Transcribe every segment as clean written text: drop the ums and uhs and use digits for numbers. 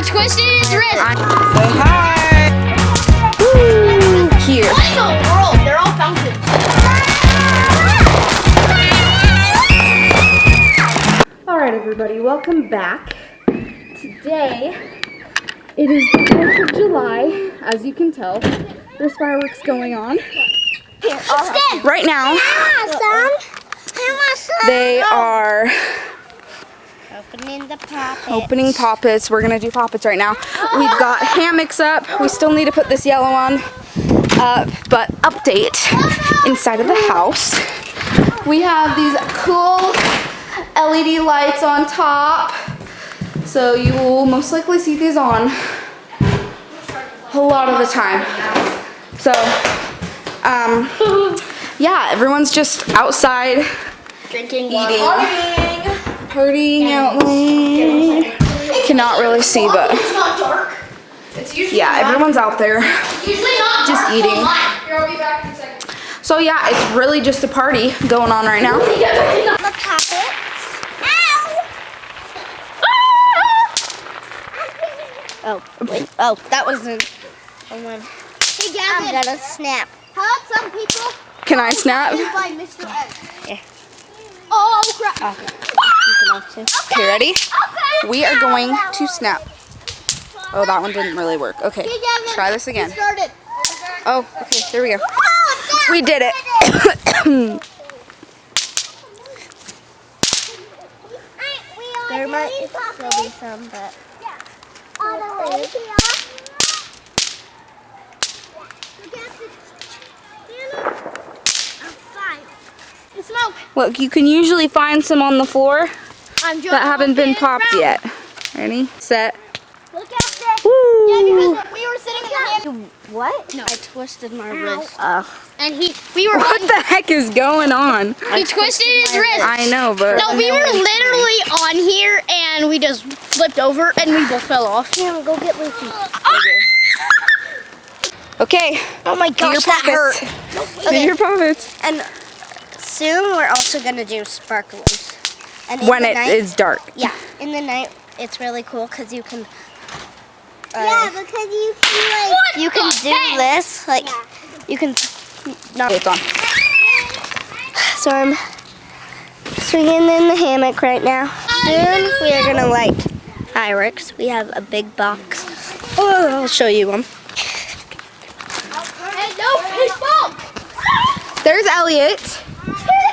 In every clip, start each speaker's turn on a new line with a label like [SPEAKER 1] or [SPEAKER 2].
[SPEAKER 1] twisted his wrist.
[SPEAKER 2] Say hi. Woo. Here.
[SPEAKER 1] What in the world? They're all fountains.
[SPEAKER 2] Alright everybody, welcome back. Today, it is the 4th of July. As you can tell, there's fireworks going on. Right now, they are opening popits. We're gonna do popits right now. We've got hammocks up. We still need to put this yellow on. But update, inside of the house, we have these cool LED lights on top. So you will most likely see these on a lot of the time. So, yeah, everyone's just outside
[SPEAKER 1] Drinking,
[SPEAKER 2] eating, partying out late. Cannot really see, but
[SPEAKER 1] it's not dark. It's usually
[SPEAKER 2] yeah, everyone's out there
[SPEAKER 1] usually not
[SPEAKER 2] just
[SPEAKER 1] dark.
[SPEAKER 2] eating.
[SPEAKER 1] Here, I'll be back in a second.
[SPEAKER 2] So yeah, it's really just a party going on right now.
[SPEAKER 3] Oh, wait. Oh, that wasn't. Hey, Gavin. I'm gonna snap. How about some people?
[SPEAKER 2] Can I snap?
[SPEAKER 3] By Mr. X.
[SPEAKER 1] Yeah.
[SPEAKER 3] Oh, crap.
[SPEAKER 1] Okay.
[SPEAKER 3] You can also.
[SPEAKER 2] Okay, ready?
[SPEAKER 3] Okay.
[SPEAKER 2] We are going to snap. Oh, that one didn't really work. Okay,
[SPEAKER 3] Hey, Gavin.
[SPEAKER 2] try this again.
[SPEAKER 3] Started.
[SPEAKER 2] Oh, okay, there we go.
[SPEAKER 3] Oh,
[SPEAKER 2] We did it.
[SPEAKER 3] There might still be some, but.
[SPEAKER 1] Smoke.
[SPEAKER 2] Look, you can usually find some on the floor
[SPEAKER 1] I'm
[SPEAKER 2] that haven't been popped yet. Ready, set.
[SPEAKER 3] Look out there.
[SPEAKER 2] Woo!
[SPEAKER 1] Yeah, because we were sitting in the
[SPEAKER 3] What?
[SPEAKER 1] No, I twisted my wrist.
[SPEAKER 2] Oh.
[SPEAKER 1] And we were
[SPEAKER 2] What the heck is going on?
[SPEAKER 1] he twisted his wrist.
[SPEAKER 2] I know, but
[SPEAKER 1] No, we were literally on here and we just flipped over and we both fell off.
[SPEAKER 3] Cam, go get Lucy.
[SPEAKER 2] okay.
[SPEAKER 3] Oh my
[SPEAKER 2] Do your
[SPEAKER 3] gosh, that hurt.
[SPEAKER 2] poppets. Do your poppets.
[SPEAKER 3] And soon we're also gonna do sparklers. And in
[SPEAKER 2] When
[SPEAKER 3] the
[SPEAKER 2] it
[SPEAKER 3] night,
[SPEAKER 2] is dark.
[SPEAKER 3] Yeah, in the night it's really cool because you can. Yeah, because you can like. You can do this like. You can. Not.
[SPEAKER 2] Okay, it's on.
[SPEAKER 3] So I'm swinging in the hammock right now. Soon we are gonna light fireworks. We have a big box. Oh, I'll show you them.
[SPEAKER 1] Hey, no, people!
[SPEAKER 2] There's Elliot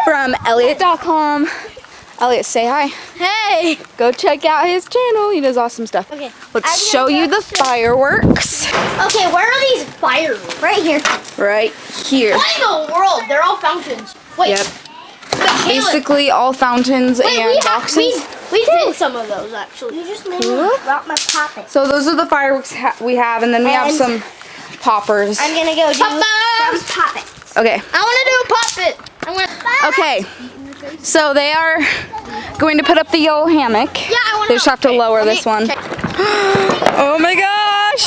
[SPEAKER 2] from Elliot.com. Elliot, say hi.
[SPEAKER 1] Hey!
[SPEAKER 2] Go check out his channel. He does awesome stuff.
[SPEAKER 3] Okay.
[SPEAKER 2] Let's show you the fireworks.
[SPEAKER 1] Okay, where are these fires?
[SPEAKER 3] Right here.
[SPEAKER 2] Right here.
[SPEAKER 1] What in the world? They're all fountains. Wait.
[SPEAKER 2] Yep.
[SPEAKER 1] Cailyn,
[SPEAKER 2] Basically all fountains
[SPEAKER 1] wait,
[SPEAKER 2] and boxes.
[SPEAKER 1] we did some of those actually.
[SPEAKER 3] You just made me drop my poppet.
[SPEAKER 2] So those are the fireworks we have, and then we have
[SPEAKER 3] And-
[SPEAKER 2] some poppers.
[SPEAKER 3] I'm gonna go do some
[SPEAKER 1] Poppers!
[SPEAKER 3] poppets.
[SPEAKER 2] Okay.
[SPEAKER 1] I want to do a poppet. I want.
[SPEAKER 2] Okay. So they are going to put up the yellow hammock.
[SPEAKER 1] Yeah, I want.
[SPEAKER 2] They just have to lower this one. Oh my gosh!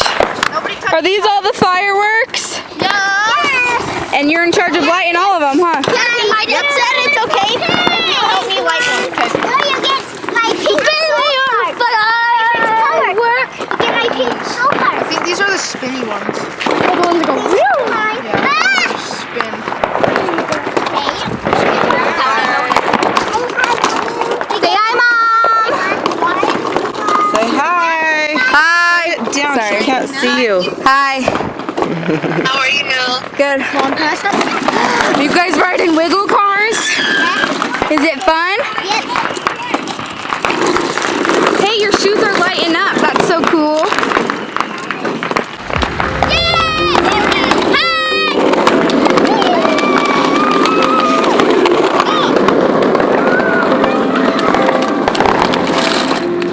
[SPEAKER 1] Nobody touch.
[SPEAKER 2] Are these all the fireworks?
[SPEAKER 1] Yes.
[SPEAKER 2] And you're in charge of lighting all of them, huh?
[SPEAKER 1] Yeah, my dad said it's okay. You help me light them. Okay.
[SPEAKER 3] No, you get my pink card.
[SPEAKER 1] But I
[SPEAKER 3] work. You get my pink card.
[SPEAKER 4] I think these are the spinny ones.
[SPEAKER 1] the ones that go.
[SPEAKER 4] Spin.
[SPEAKER 1] Say hi, Mom.
[SPEAKER 2] Say hi. Hi.
[SPEAKER 4] Down,
[SPEAKER 2] Sorry, I
[SPEAKER 4] she
[SPEAKER 2] can't see you. Hi.
[SPEAKER 4] How are you?
[SPEAKER 2] Good. You guys riding wiggle cars? Is it fun?
[SPEAKER 3] Yep.
[SPEAKER 2] Hey, your shoes are lighting up. That's so cool.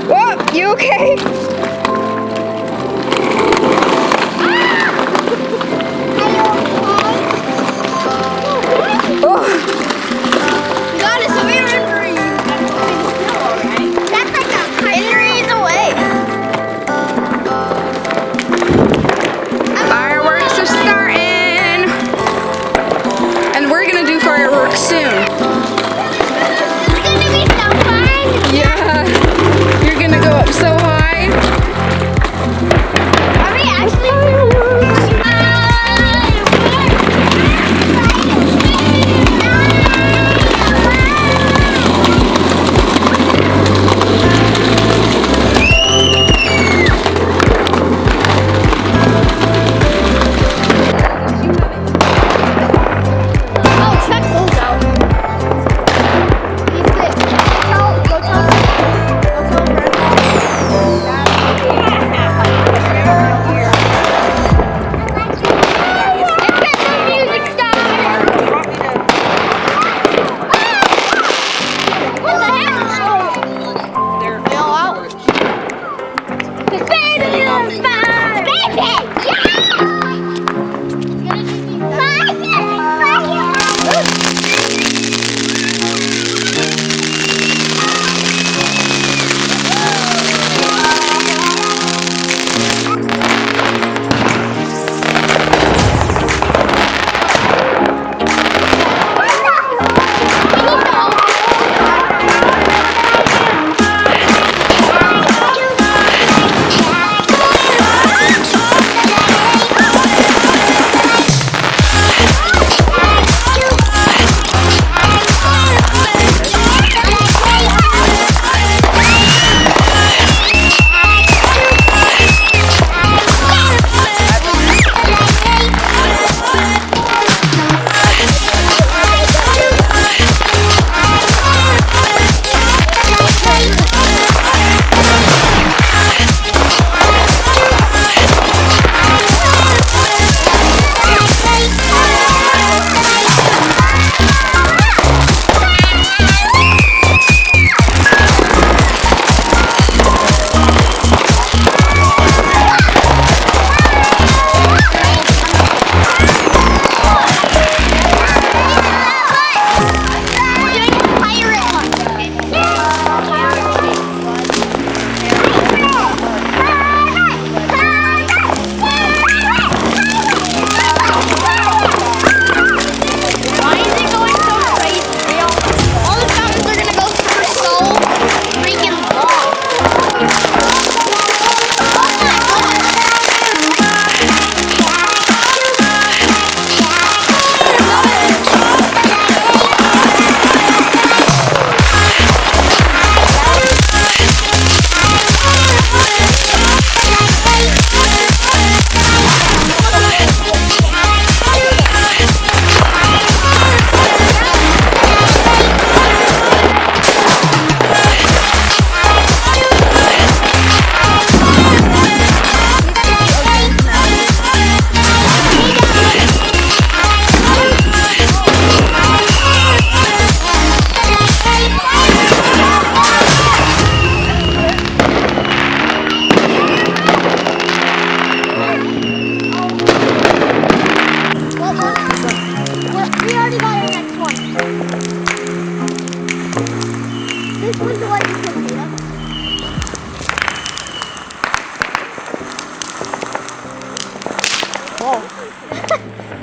[SPEAKER 2] Whoa, you okay? Oh.
[SPEAKER 1] God, it's so injury.
[SPEAKER 3] That's like a
[SPEAKER 1] Injuries away.
[SPEAKER 2] Fireworks are starting. And we're gonna do fireworks soon.
[SPEAKER 3] It's gonna be so fun.
[SPEAKER 2] Yeah. You're gonna go up so high.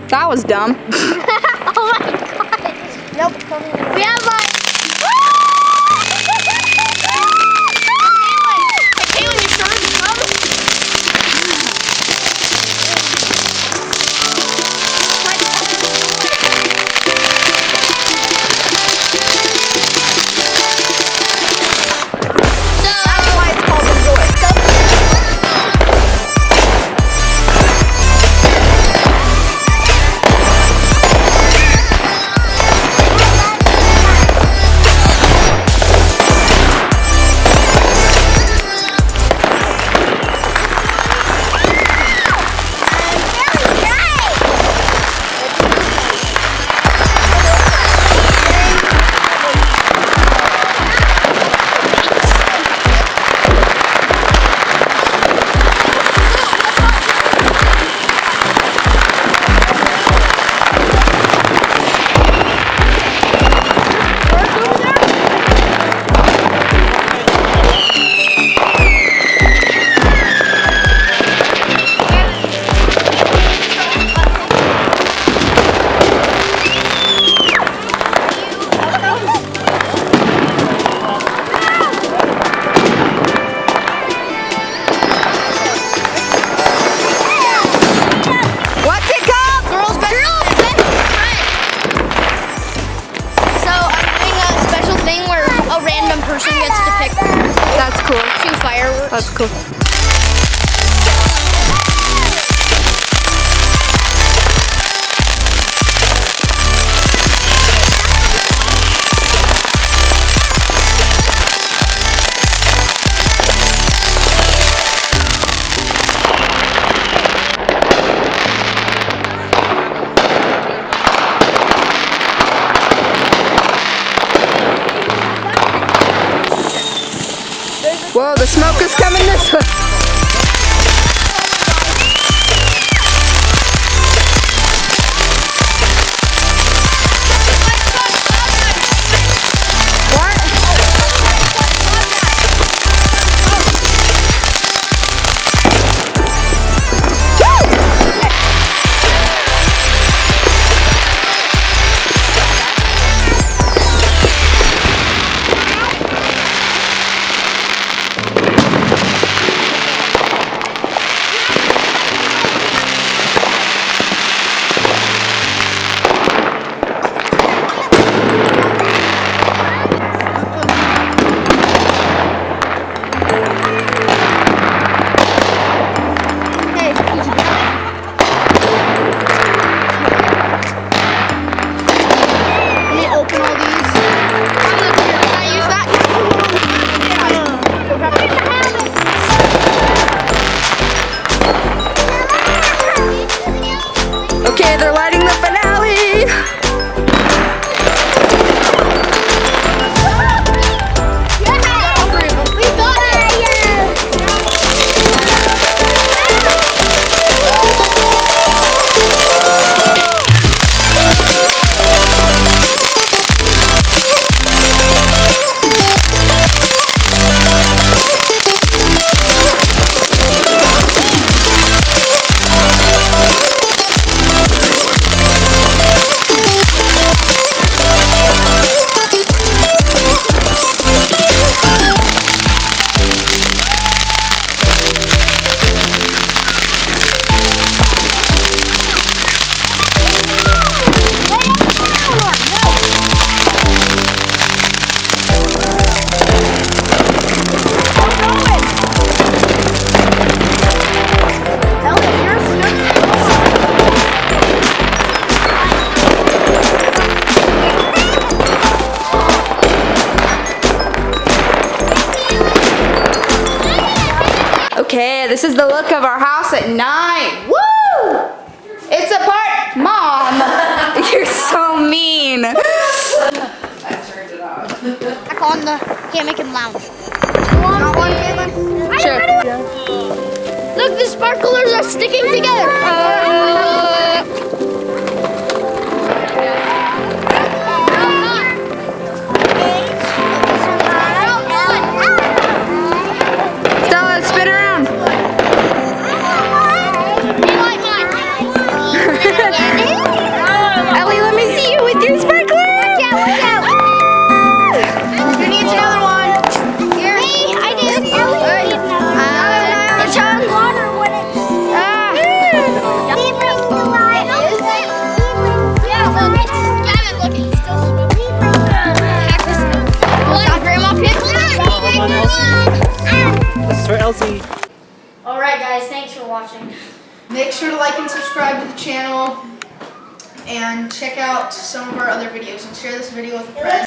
[SPEAKER 2] That was dumb.
[SPEAKER 1] Oh my god. Nope. We have like. Cailyn, you sure it's dumb?
[SPEAKER 2] That's why it's called the door.
[SPEAKER 1] Person gets to pick
[SPEAKER 2] That's cool.
[SPEAKER 1] 2 fireworks.
[SPEAKER 2] That's cool. Whoa, the smoke is coming this way. Okay, this is the look of our house at night. Woo! It's a part, Mom. You're so mean. I turned it off.
[SPEAKER 1] Back on the hammock and lounge.
[SPEAKER 2] Sure.
[SPEAKER 1] Look, the sparklers are sticking together.
[SPEAKER 2] Stella, spin around. Ellie, let me see you with your sparkler.
[SPEAKER 1] Who needs another one? Here. Me, I do. It's on water when it's... Yeah, look, it's Gavin, look, it's still smoking. Cactus. Hold on, Grandma picked.
[SPEAKER 5] This is for Elsie.
[SPEAKER 1] Alright guys, thanks for watching.
[SPEAKER 4] Make sure to like and subscribe to the channel and check out some of our other videos and share this video with a friend.